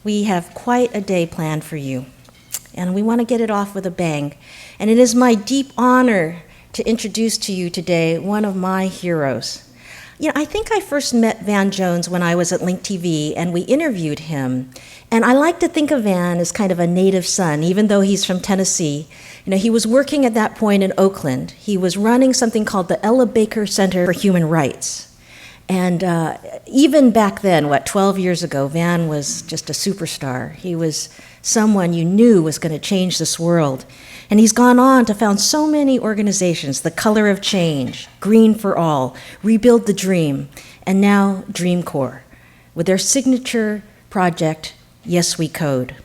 we have quite a day planned for you, and we want to get it off with a bang. And it is my deep honor to introduce to you today one of my heroes. You know, I think I first met Van Jones when I was at Link TV, and we interviewed him. And I like to think of Van as kind of a native son, even though he's from Tennessee. You know, he was working at that point in Oakland. He was running something called the Ella Baker Center for Human Rights. And even back then, 12 years ago, Van was just a superstar. He was someone you knew was going to change this world. And he's gone on to found so many organizations: The Color of Change, Green for All, Rebuild the Dream, and now Dream Corps, with their signature project, Yes We Code.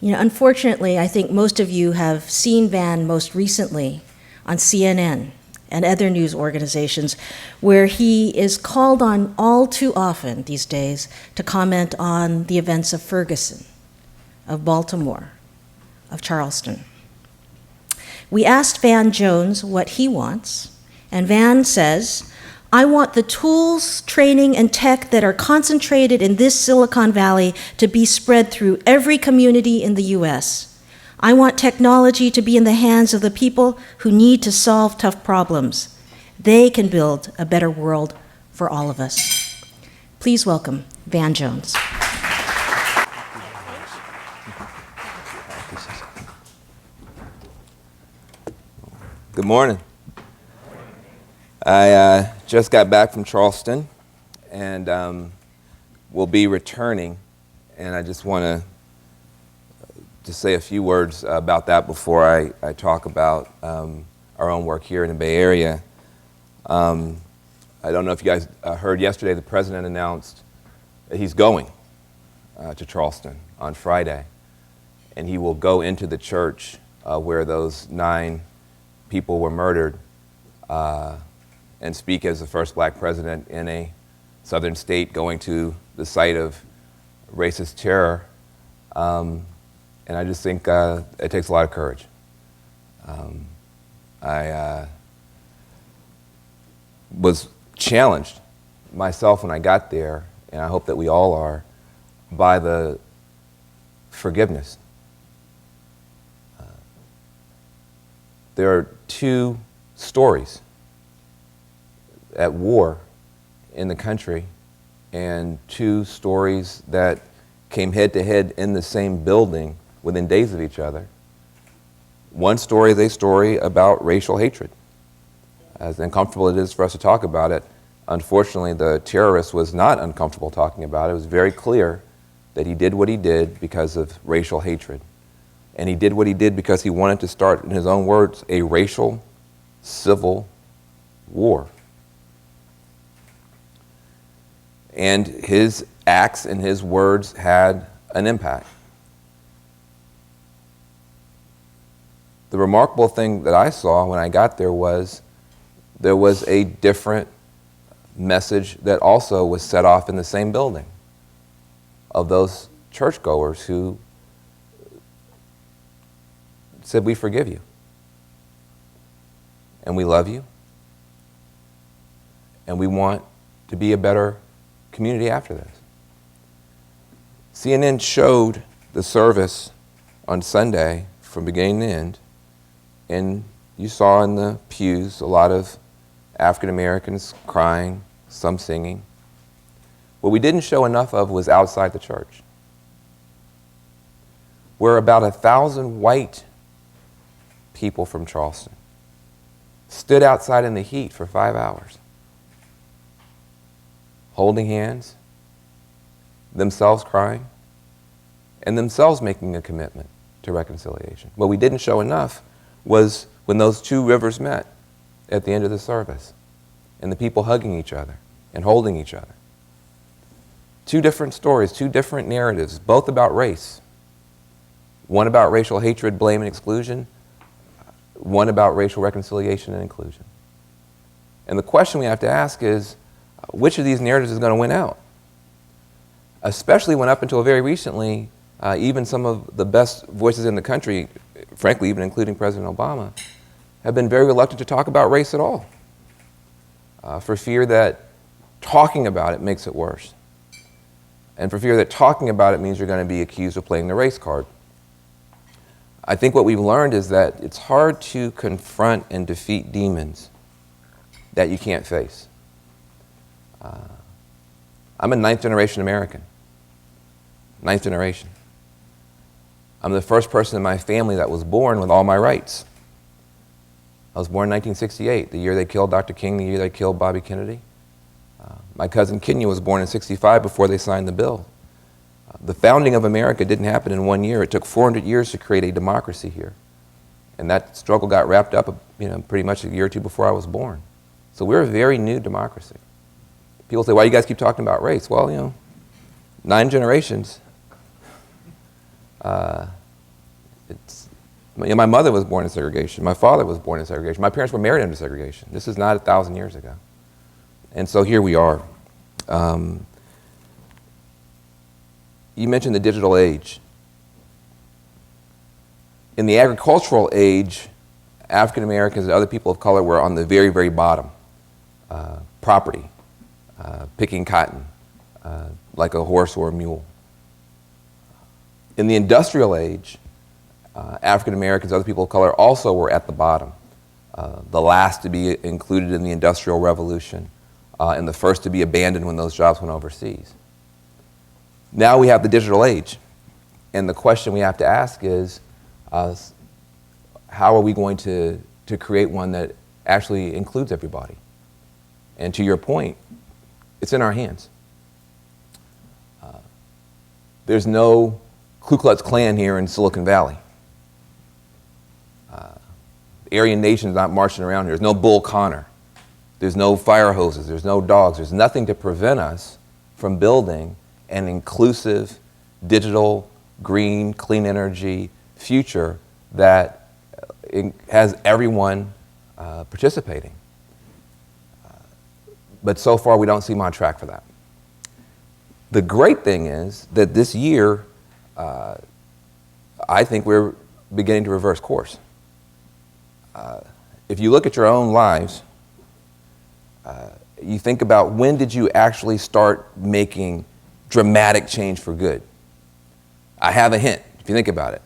You know, unfortunately, I think most of you have seen Van most recently on CNN and other news organizations, where he is called on all too often these days to comment on the events of Ferguson, of Baltimore, of Charleston. We asked Van Jones what he wants, and Van says, "I want the tools, training, and tech that are concentrated in this Silicon Valley to be spread through every community in the US. I want technology to be in the hands of the people who need to solve tough problems. They can build a better world for all of us." Please welcome Van Jones. Good morning. I just got back from Charleston and will be returning, and I just want to say a few words about that before I talk about our own work here in the Bay Area. I don't know if you guys heard yesterday, the president announced that he's going to Charleston on Friday, and he will go into the church where those 9 people were murdered and speak as the first black president in a southern state, going to the site of racist terror. And I just think it takes a lot of courage. I was challenged myself when I got there, and I hope that we all are, by the forgiveness. There are 2 stories at war in the country, and 2 stories that came head to head in the same building within days of each other. One story is a story about racial hatred. As uncomfortable it is for us to talk about it, unfortunately the terrorist was not uncomfortable talking about it. It was very clear that he did what he did because of racial hatred. And he did what he did because he wanted to start, in his own words, a racial civil war. And his acts and his words had an impact. The remarkable thing that I saw when I got there was a different message that also was set off in the same building of those churchgoers who said, "We forgive you, and we love you, and we want to be a better community after this." CNN showed the service on Sunday from beginning to end, and you saw in the pews a lot of African Americans crying, some singing. What we didn't show enough of was outside the church, where about 1,000 white people from Charleston stood outside in the heat for 5 hours, holding hands, themselves crying, and themselves making a commitment to reconciliation. What we didn't show enough was when those 2 rivers met at the end of the service, and the people hugging each other and holding each other. 2 different stories, 2 different narratives, both about race. One about racial hatred, blame, and exclusion. One about racial reconciliation and inclusion. And the question we have to ask is, which of these narratives is going to win out? Especially when up until very recently, even some of the best voices in the country, frankly, even including President Obama, have been very reluctant to talk about race at all, for fear that talking about it makes it worse. and for fear that talking about it means you're going to be accused of playing the race card. I think what we've learned is that it's hard to confront and defeat demons that you can't face. I'm a 9th generation American. 9th generation. I'm the first person in my family that was born with all my rights. I was born in 1968, the year they killed Dr. King, the year they killed Bobby Kennedy. My cousin Kenya was born in 65 before they signed the bill. The founding of America didn't happen in 1 year. It took 400 years to create a democracy here. And that struggle got wrapped up, pretty much a year or two before I was born. So we're a very new democracy. People say, why do you guys keep talking about race? Well, 9 generations. My mother was born in segregation. My father was born in segregation. My parents were married under segregation. This is not 1,000 years ago. And so here we are. You mentioned the digital age. In the agricultural age, African Americans and other people of color were on the very, very bottom. Property, picking cotton, like a horse or a mule. In the industrial age, African Americans and other people of color also were at the bottom. The last to be included in the Industrial Revolution, and the first to be abandoned when those jobs went overseas. Now we have the digital age, and the question we have to ask is, how are we going to create one that actually includes everybody? And to your point, it's in our hands. There's no Ku Klux Klan here in Silicon Valley. Aryan Nation's not marching around here. There's no Bull Connor. There's no fire hoses. There's no dogs. There's nothing to prevent us from building an inclusive, digital, green, clean energy future that has everyone participating. But so far, we don't seem on track for that. The great thing is that this year, I think we're beginning to reverse course. If you look at your own lives, you think about when did you actually start making dramatic change for good? I have a hint, if you think about it.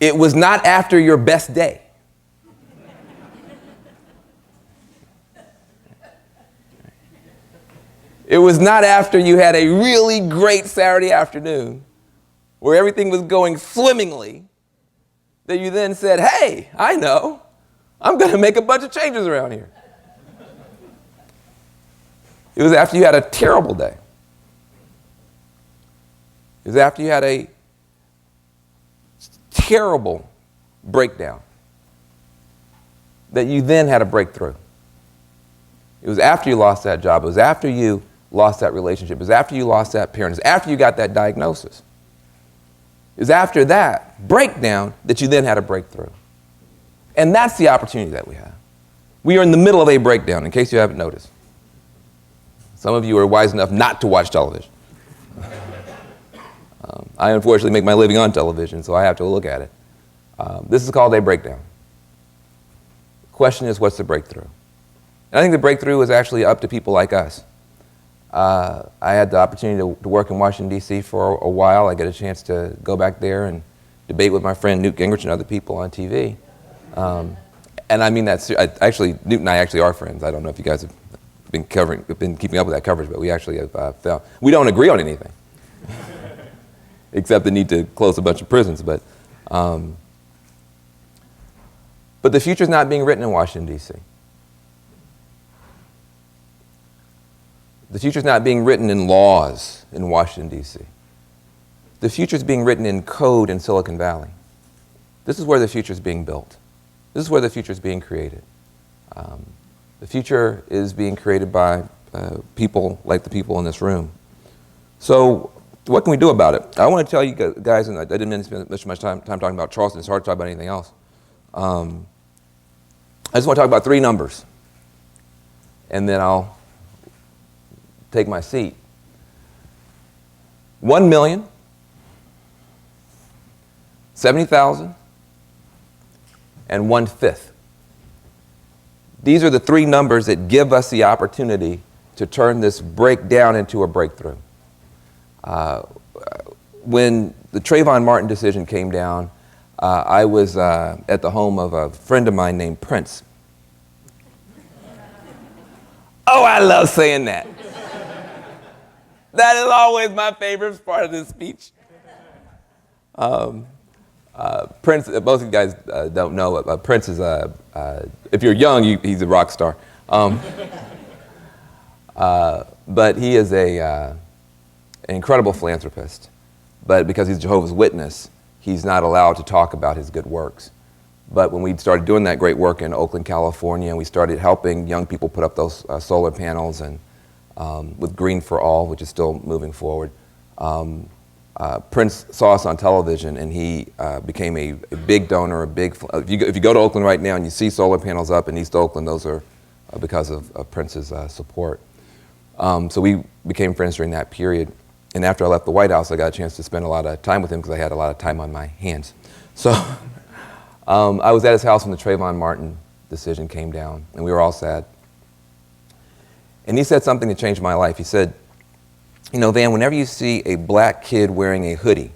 It was not after your best day. It was not after you had a really great Saturday afternoon where everything was going swimmingly that you then said, hey, I know, I'm going to make a bunch of changes around here. It was after you had a terrible day. It was after you had a terrible breakdown that you then had a breakthrough. It was after you lost that job. It was after you lost that relationship. It was after you lost that parent. It was after you got that diagnosis. It was after that breakdown that you then had a breakthrough. And that's the opportunity that we have. We are in the middle of a breakdown, in case you haven't noticed. Some of you are wise enough not to watch television. I unfortunately make my living on television, so I have to look at it. This is called a breakdown. The question is, what's the breakthrough? And I think the breakthrough is actually up to people like us. I had the opportunity to work in Washington, D.C. for a while. I get a chance to go back there and debate with my friend Newt Gingrich and other people on TV. And I mean that, actually, Newt and I actually are friends. I don't know if you guys have been keeping up with that coverage, but we actually have found, we don't agree on anything, except the need to close a bunch of prisons. But the future's not being written in Washington, D.C. The future's not being written in laws in Washington, D.C. The future's being written in code in Silicon Valley. This is where the future's being built. This is where the future's being created. The future is being created by people like the people in this room. So what can we do about it? I want to tell you guys, and I didn't spend much time talking about Charleston. It's hard to talk about anything else. I just want to talk about 3 numbers, and then I'll take my seat. 1 million, 70,000, and 1/5. These are the 3 numbers that give us the opportunity to turn this breakdown into a breakthrough. When the Trayvon Martin decision came down, I was at the home of a friend of mine named Prince. Oh, I love saying that. That is always my favorite part of this speech. Prince, most of you guys don't know, Prince is if you're young, he's a rock star. But he is an incredible philanthropist. But because he's Jehovah's Witness, he's not allowed to talk about his good works. But when we started doing that great work in Oakland, California, and we started helping young people put up those solar panels, and with Green for All, which is still moving forward, Prince saw us on television, and he became a big donor, if you go to Oakland right now and you see solar panels up in East Oakland, those are because of Prince's support. So we became friends during that period. And after I left the White House, I got a chance to spend a lot of time with him because I had a lot of time on my hands. So I was at his house when the Trayvon Martin decision came down, and we were all sad. And he said something that changed my life. He said, you know, Van, whenever you see a black kid wearing a hoodie,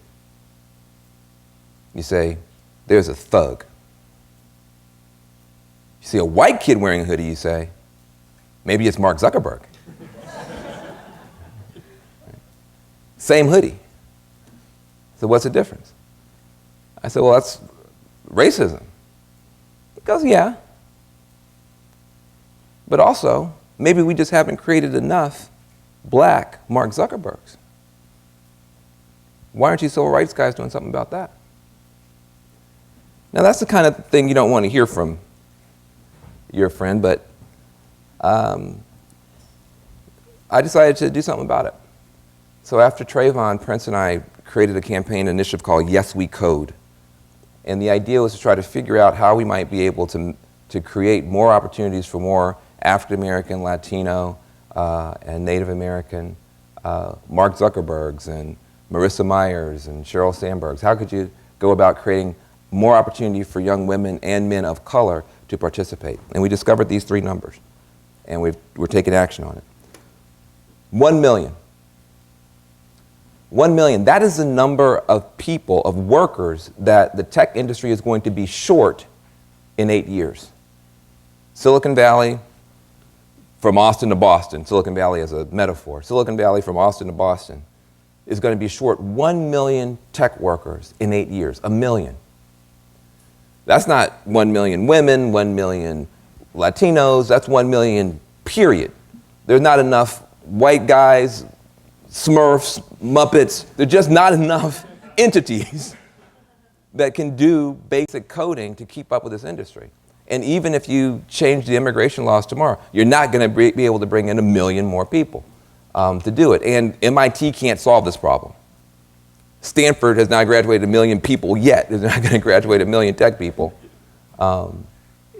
you say, there's a thug. You see a white kid wearing a hoodie, you say, maybe it's Mark Zuckerberg. Same hoodie. So what's the difference? I said, well, that's racism. He goes, yeah. But also, maybe we just haven't created enough black Mark Zuckerbergs. Why aren't you civil rights guys doing something about that? Now, that's the kind of thing you don't want to hear from your friend, but I decided to do something about it. So after Trayvon, Prince and I created a campaign initiative called Yes, We Code. And the idea was to try to figure out how we might be able to create more opportunities for more African American, Latino, and Native American Mark Zuckerbergs and Marissa Myers and Sheryl Sandbergs. How could you go about creating more opportunity for young women and men of color to participate? And we discovered these three numbers, and we're taking action on it. 1 million. 1 million, that is the number of people, of workers, that the tech industry is going to be short in 8 years. Silicon Valley, from Austin to Boston, Silicon Valley as a metaphor, Silicon Valley from Austin to Boston is going to be short 1 million tech workers in 8 years, 1 million. That's not 1 million women, 1 million Latinos, that's 1 million, period. There's not enough white guys, Smurfs, Muppets, there's just not enough entities that can do basic coding to keep up with this industry. And even if you change the immigration laws tomorrow, you're not going to be able to bring in 1 million more people to do it. And MIT can't solve this problem. Stanford has not graduated 1 million people yet. They're not going to graduate 1 million tech people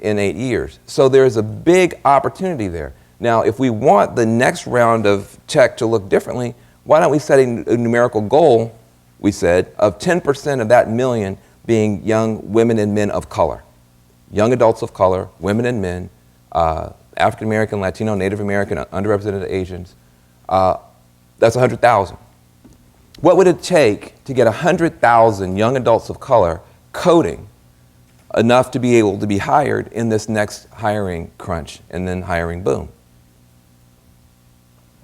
in 8 years. So there's a big opportunity there. Now, if we want the next round of tech to look differently, why don't we set a numerical goal, we said, of 10% of that million being young women and men of color. Young adults of color, women and men, African American, Latino, Native American, underrepresented Asians. That's 100,000. What would it take to get 100,000 young adults of color coding enough to be able to be hired in this next hiring crunch and then hiring boom?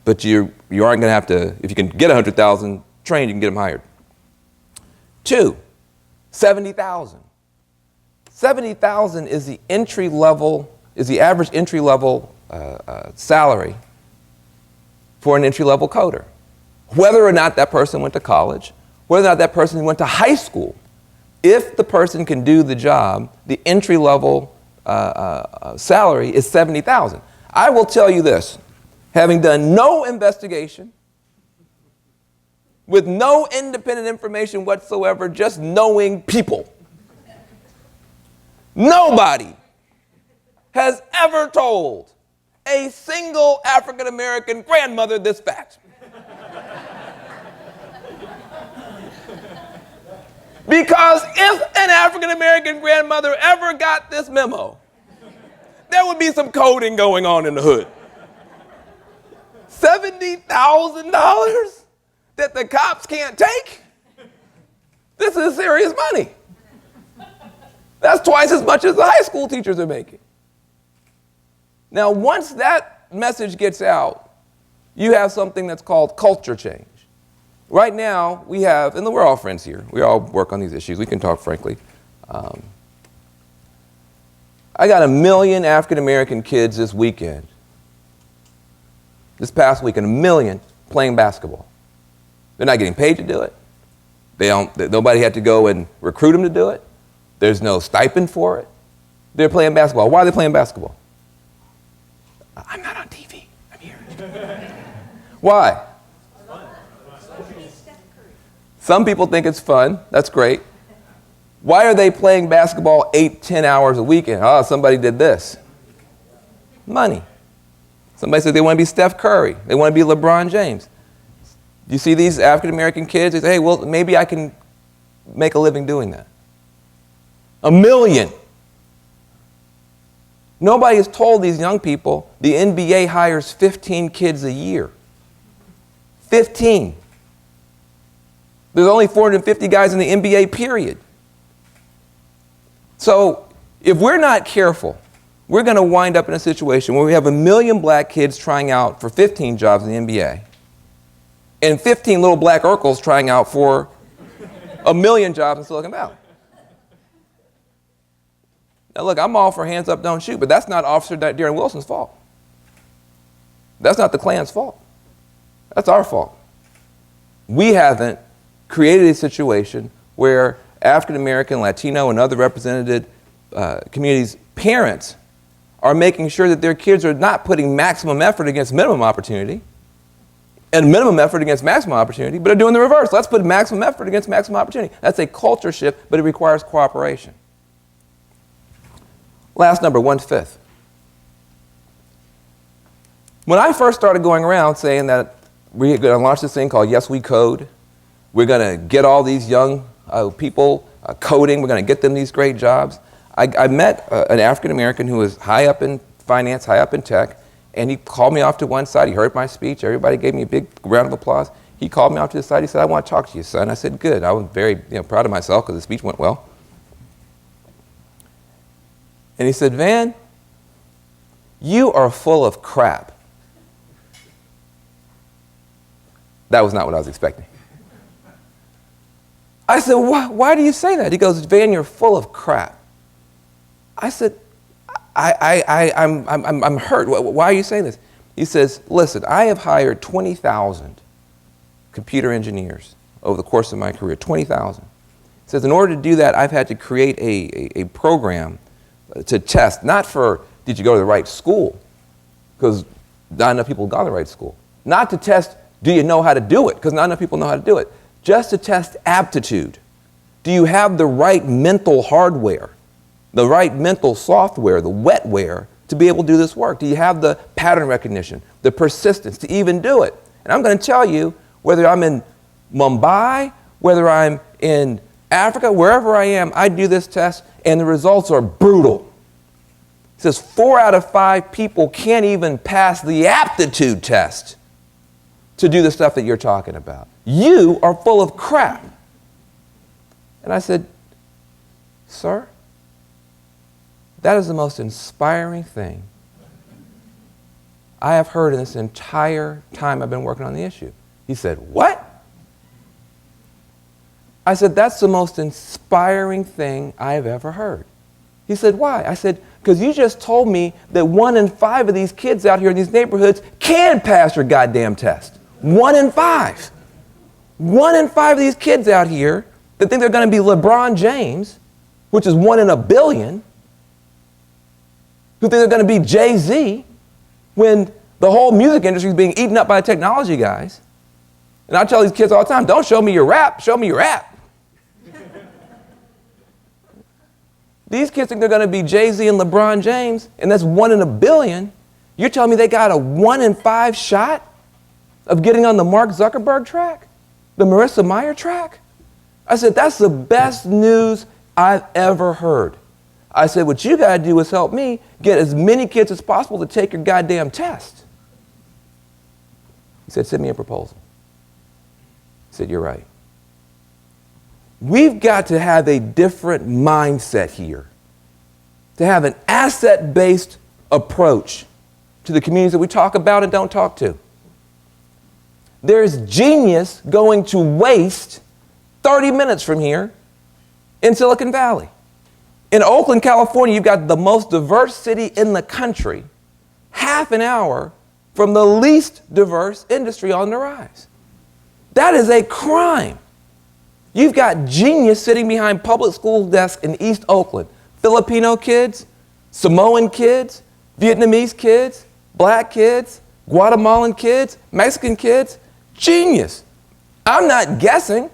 But you aren't going to have to, if you can get 100,000 trained, you can get them hired. 2, 70,000. 70,000 is the average entry level salary for an entry level coder. Whether or not that person went to college, whether or not that person went to high school, if the person can do the job, the entry level salary is 70,000. I will tell you this, having done no investigation, with no independent information whatsoever, just knowing people, nobody has ever told a single African American grandmother this fact. Because if an African American grandmother ever got this memo, there would be some coding going on in the hood. $70,000 that the cops can't take? This is serious money. That's twice as much as the high school teachers are making. Now, once that message gets out, you have something that's called culture change. Right now, we have, and we're all friends here. We all work on these issues. We can talk frankly. I got 1 million African-American kids this weekend, this past weekend, 1 million playing basketball. They're not getting paid to do it. Nobody had to go and recruit them to do it. There's no stipend for it. They're playing basketball. Why are they playing basketball? I'm not on TV. I'm here. Why? Some people think it's fun. That's great. Why are they playing basketball 8, 10 hours a weekend? Oh, somebody did this. Money. Somebody said they want to be Steph Curry. They want to be LeBron James. You see these African-American kids, they say, hey, well, maybe I can make a living doing that. 1 million. Nobody has told these young people the NBA hires 15 kids a year. 15. There's only 450 guys in the NBA, period. So if we're not careful, we're going to wind up in a situation where we have 1 million black kids trying out for 15 jobs in the NBA and 15 little black Urkels trying out for 1 million jobs in Silicon Valley. Now look, I'm all for hands up, don't shoot, but that's not Officer Darren Wilson's fault. That's not the Klan's fault. That's our fault. We haven't created a situation where African American, Latino, and other represented communities' parents are making sure that their kids are not putting maximum effort against minimum opportunity and minimum effort against maximum opportunity, but are doing the reverse. Let's put maximum effort against maximum opportunity. That's a culture shift, but it requires cooperation. Last number, 1/5. When I first started going around saying that we're going to launch this thing called Yes We Code, we're going to get all these young people coding, we're going to get them these great jobs, I met an African American who was high up in finance, high up in tech, and he called me off to one side. He heard my speech. Everybody gave me a big round of applause. He called me off to the side. He said, I want to talk to you, son. I said, good. I was very proud of myself because the speech went well. And he said, Van, you are full of crap. That was not what I was expecting. I said, why do you say that? He goes, Van, you're full of crap. I said, I'm hurt. Why are you saying this? He says, listen, I have hired 20,000 computer engineers over the course of my career, 20,000. He says, in order to do that, I've had to create a program to test, not for did you go to the right school, because not enough people go to the right school. Not to test, do you know how to do it, because not enough people know how to do it. Just to test aptitude. Do you have the right mental hardware, the right mental software, the wetware to be able to do this work? Do you have the pattern recognition, the persistence to even do it? And I'm going to tell you, whether I'm in Mumbai, whether I'm in Africa, wherever I am, I do this test, and the results are brutal. It says 4 out of 5 people can't even pass the aptitude test to do the stuff that you're talking about. You are full of crap. And I said, sir, that is the most inspiring thing I have heard in this entire time I've been working on the issue. He said, what? I said, that's the most inspiring thing I have ever heard. He said, why? I said, because you just told me that 1 in 5 of these kids out here in these neighborhoods can pass your goddamn test. 1 in 5. 1 in 5 of these kids out here that think they're going to be LeBron James, which is 1 in a billion, who think they're going to be Jay-Z, when the whole music industry is being eaten up by the technology guys. And I tell these kids all the time, don't show me your rap, show me your app. These kids think they're going to be Jay-Z and LeBron James, and that's 1 in a billion. You're telling me they got a 1 in 5 shot of getting on the Mark Zuckerberg track, the Marissa Mayer track? I said, that's the best news I've ever heard. I said, what you got to do is help me get as many kids as possible to take your goddamn test. He said, send me a proposal. said, "You're right." We've got to have a different mindset here, to have an asset-based approach to the communities that we talk about and don't talk to. There's genius going to waste 30 minutes from here in Silicon Valley. In Oakland, California, you've got the most diverse city in the country, half an hour from the least diverse industry on the rise. That is a crime. You've got genius sitting behind public school desks in East Oakland. Filipino kids, Samoan kids, Vietnamese kids, black kids, Guatemalan kids, Mexican kids. Genius. I'm not guessing.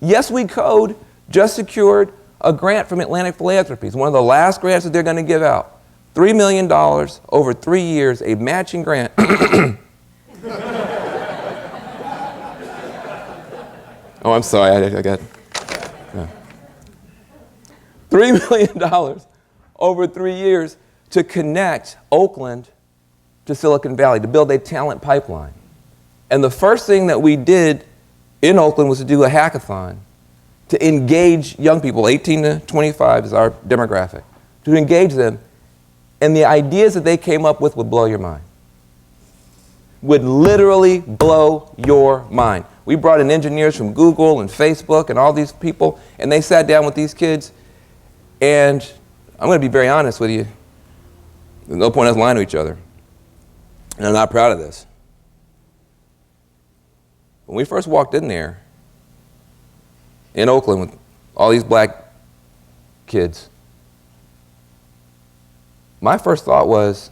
Yes We Code just secured a grant from Atlantic Philanthropies, one of the last grants that they're going to give out. $3 million over 3 years, a matching grant. Oh, I'm sorry, I got $3 million over 3 years to connect Oakland to Silicon Valley, to build a talent pipeline. And the first thing that we did in Oakland was to do a hackathon to engage young people, 18 to 25 is our demographic, to engage them. And the ideas that they came up with would blow your mind. Would literally blow your mind. We brought in engineers from Google and Facebook and all these people, and they sat down with these kids, and I'm going to be very honest with you. There's no point in us lying to each other. And I'm not proud of this. When we first walked in there, in Oakland with all these black kids, my first thought was,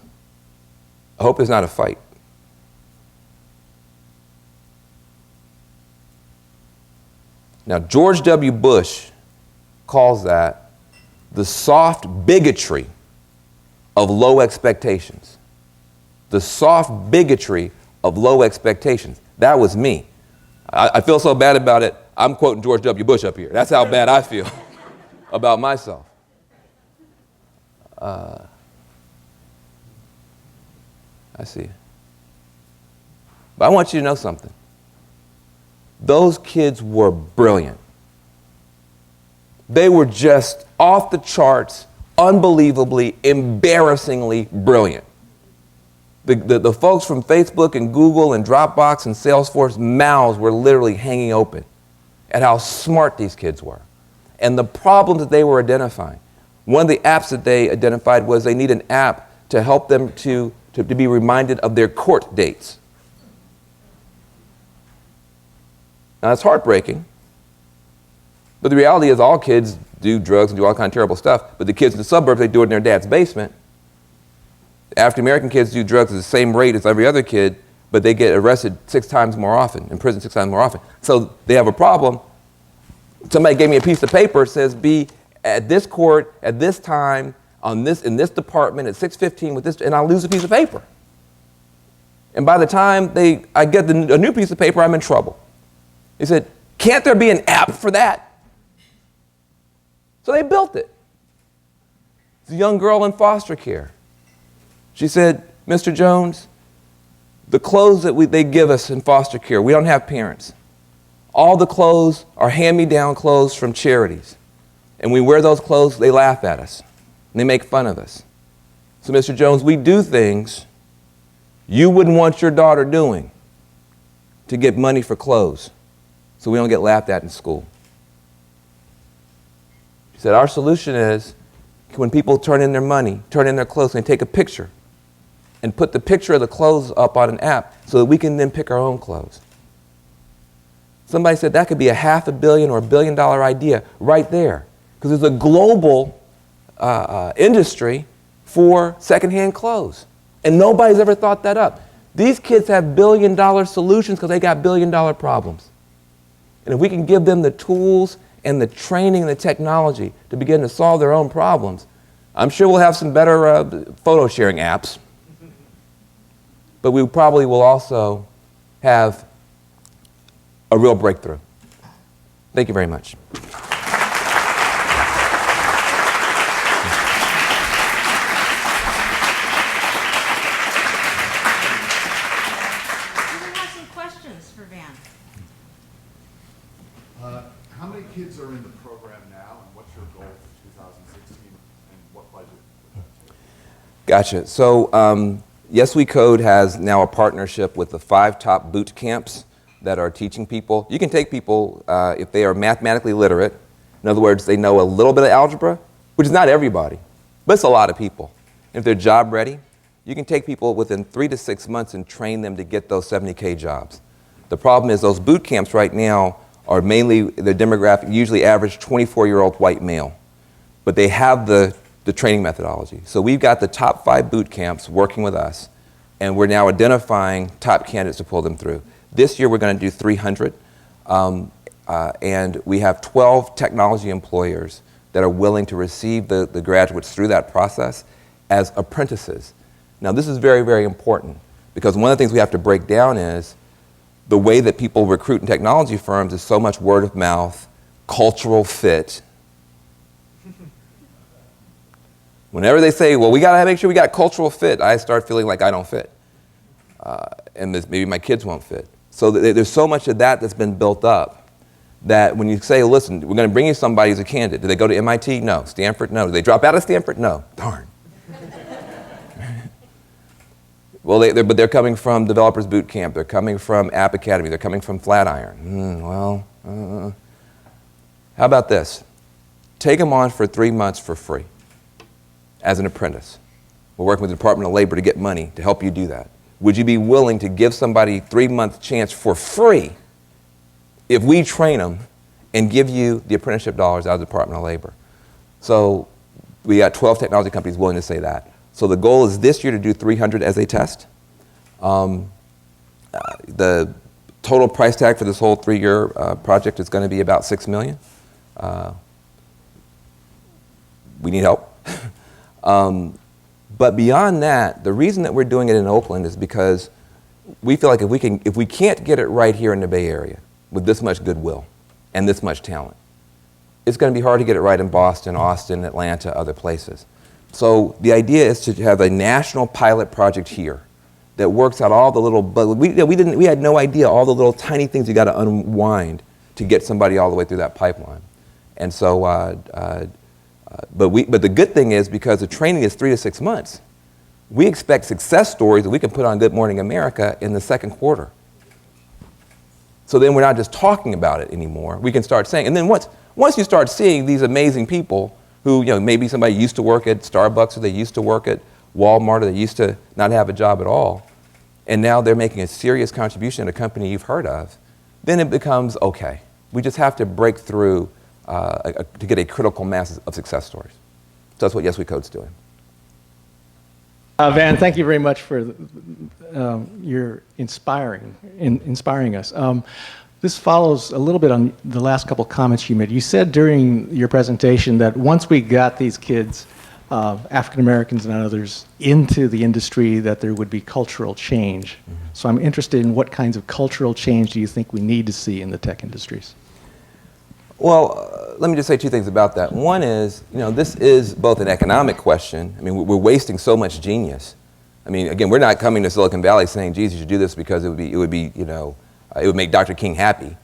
I hope it's not a fight. Now, George W. Bush calls that the soft bigotry of low expectations. The soft bigotry of low expectations. That was me. I feel so bad about it, I'm quoting George W. Bush up here. That's how bad I feel about myself. I see. But I want you to know something. Those kids were brilliant. They were just off the charts, unbelievably, embarrassingly brilliant. The folks from Facebook and Google and Dropbox and Salesforce, mouths were literally hanging open at how smart these kids were and the problems that they were identifying. One of the apps that they identified was they need an app to help them to be reminded of their court dates. Now, it's heartbreaking, but the reality is all kids do drugs and do all kinds of terrible stuff, but the kids in the suburbs, they do it in their dad's basement. African-American kids do drugs at the same rate as every other kid, but they get arrested 6 times more often, in prison 6 times more often. So they have a problem. Somebody gave me a piece of paper that says, be at this court, at this time, in this department, at 6:15 with this, and I'll lose a piece of paper. And by the time I get a new piece of paper, I'm in trouble. They said, can't there be an app for that? So they built it. It's a young girl in foster care. She said, Mr. Jones, the clothes that they give us in foster care, we don't have parents. All the clothes are hand-me-down clothes from charities. And we wear those clothes, they laugh at us. And they make fun of us. So, Mr. Jones, we do things you wouldn't want your daughter doing to get money for clothes so we don't get laughed at in school. She said, our solution is when people turn in their money, turn in their clothes, and they take a picture and put the picture of the clothes up on an app so that we can then pick our own clothes. Somebody said that could be a $500 million or $1 billion idea right there, because there's a global industry for secondhand clothes, and nobody's ever thought that up. These kids have billion-dollar solutions because they got billion-dollar problems. And if we can give them the tools and the training and the technology to begin to solve their own problems, I'm sure we'll have some better photo sharing apps. But we probably will also have a real breakthrough. Thank you very much. How many kids are in the program now, and what's your goal for 2016, and what budget would that take? Gotcha. So Yes We Code has now a partnership with the 5 top boot camps that are teaching people. You can take people if they are mathematically literate. In other words, they know a little bit of algebra, which is not everybody, but it's a lot of people. If they're job ready, you can take people within 3 to 6 months and train them to get those 70K jobs. The problem is those boot camps right now are mainly, their demographic, usually average 24-year-old white male, but they have the training methodology. So we've got the top 5 boot camps working with us, and we're now identifying top candidates to pull them through. This year we're going to do 300, and we have 12 technology employers that are willing to receive the graduates through that process as apprentices. Now this is very, very important, because one of the things we have to break down is the way that people recruit in technology firms is so much word of mouth, cultural fit. Whenever they say, well, we got to make sure we got cultural fit, I start feeling like I don't fit. And maybe my kids won't fit. So there's so much of that that's been built up that when you say, listen, we're going to bring you somebody who's a candidate. Do they go to MIT? No. Stanford? No. Do they drop out of Stanford? No. Darn. Well, but they're coming from Developers Boot Camp. They're coming from App Academy. They're coming from Flatiron. How about this? Take them on for 3 months for free as an apprentice. We're working with the Department of Labor to get money to help you do that. Would you be willing to give somebody a 3-month chance for free if we train them and give you the apprenticeship dollars out of the Department of Labor? So we got 12 technology companies willing to say that. So the goal is this year to do 300 as a test. The total price tag for this whole 3-year project is going to be about $6 million. We need help. But beyond that, the reason that we're doing it in Oakland is because we feel like if we can't get it right here in the Bay Area with this much goodwill and this much talent, it's going to be hard to get it right in Boston, Austin, Atlanta, other places. So the idea is to have a national pilot project here that works out all the little, but we had no idea all the little tiny things you got to unwind to get somebody all the way through that pipeline. And so, but the good thing is, because the training is 3 to 6 months, we expect success stories that we can put on Good Morning America in the second quarter. So then we're not just talking about it anymore. We can start saying, and then once you start seeing these amazing people who, maybe somebody used to work at Starbucks, or they used to work at Walmart, or they used to not have a job at all, and now they're making a serious contribution in a company you've heard of, then it becomes okay. We just have to break through to get a critical mass of success stories. So that's what Yes We Code's doing. Van, thank you very much for your inspiring us. This follows a little bit on the last couple comments you made. You said during your presentation that once we got these kids, African Americans and others, into the industry, that there would be cultural change. Mm-hmm. So I'm interested in what kinds of cultural change do you think we need to see in the tech industries? Well, let me just say 2 things about that. One is, this is both an economic question. I mean, we're wasting so much genius. I mean, again, we're not coming to Silicon Valley saying, geez, you should do this because it would make Dr. King happy.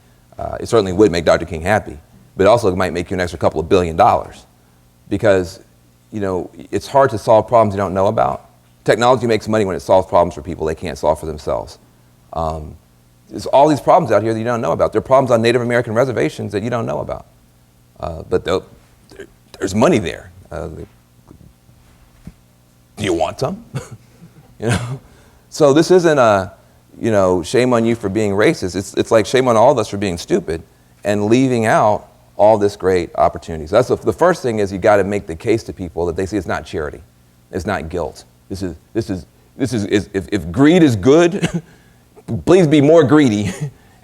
It certainly would make Dr. King happy, but also it might make you an extra couple of $1 billion, because, it's hard to solve problems you don't know about. Technology makes money when it solves problems for people they can't solve for themselves. There's all these problems out here that you don't know about. There are problems on Native American reservations that you don't know about. But there's money there. Do you want some? So this isn't a, shame on you for being racist. It's like shame on all of us for being stupid and leaving out all this great opportunity. So that's the first thing is you got to make the case to people that they see it's not charity, it's not guilt. This is if greed is good. Please be more greedy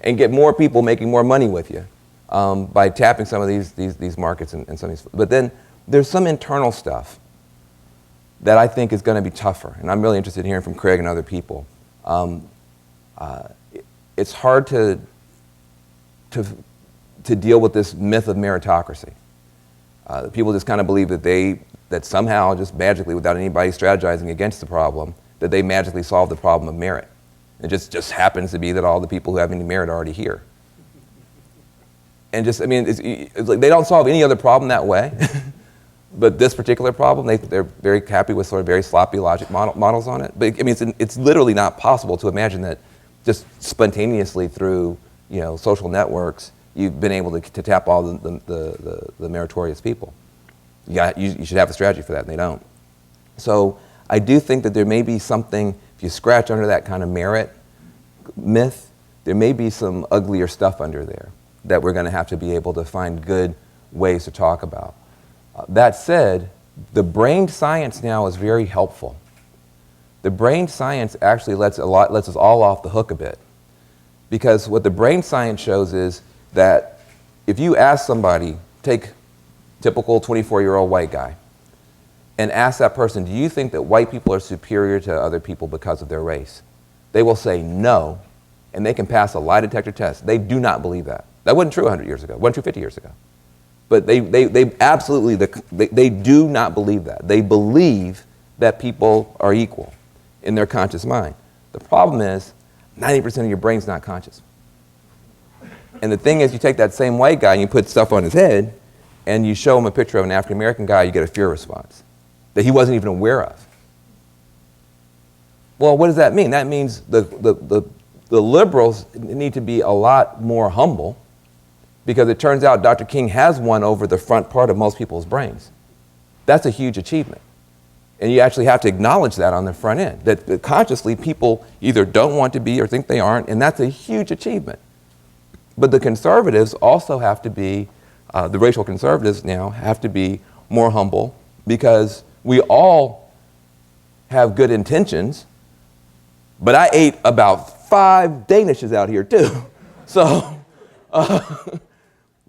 and get more people making more money with you by tapping some of these markets and some of these. But then there's some internal stuff that I think is going to be tougher, and I'm really interested in hearing from Craig and other people. It's hard to deal with this myth of meritocracy. People just kind of believe that somehow, just magically, without anybody strategizing against the problem, that they magically solve the problem of merit. It just happens to be that all the people who have any merit are already here. And just, I mean, it's like they don't solve any other problem that way. But this particular problem, they're very happy with sort of very sloppy logic models on it. But I mean, it's literally not possible to imagine that just spontaneously through, you know, social networks, you've been able to tap all the meritorious people. You should have a strategy for that, and they don't. So I do think that there may be something, if you scratch under that kind of merit myth, there may be some uglier stuff under there that we're going to have to be able to find good ways to talk about. That said, the brain science now is very helpful. The brain science actually lets us all off the hook a bit. Because what the brain science shows is that if you ask somebody, take typical 24-year-old white guy, and ask that person, do you think that white people are superior to other people because of their race? They will say no, and they can pass a lie detector test. They do not believe that. That wasn't true 100 years ago, wasn't true 50 years ago. But they absolutely, they do not believe that. They believe that people are equal in their conscious mind. The problem is 90% of your brain's not conscious. And the thing is, you take that same white guy and you put stuff on his head and you show him a picture of an African-American guy, you get a fear response that he wasn't even aware of. Well, what does that mean? That means the liberals need to be a lot more humble, because it turns out Dr. King has won over the front part of most people's brains. That's a huge achievement. And you actually have to acknowledge that on the front end, that consciously people either don't want to be or think they aren't, and that's a huge achievement. But the conservatives also have to be, the racial conservatives now have to be more humble, because we all have good intentions, but I ate about 5 Danishes out here too. So,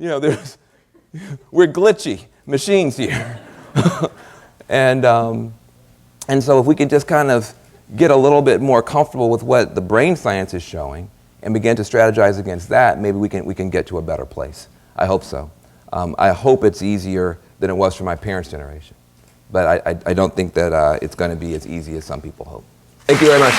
you know, we're glitchy machines here. And so if we can just kind of get a little bit more comfortable with what the brain science is showing and begin to strategize against that, maybe we can get to a better place. I hope so. I hope it's easier than it was for my parents' generation. But I don't think that it's going to be as easy as some people hope. Thank you very much.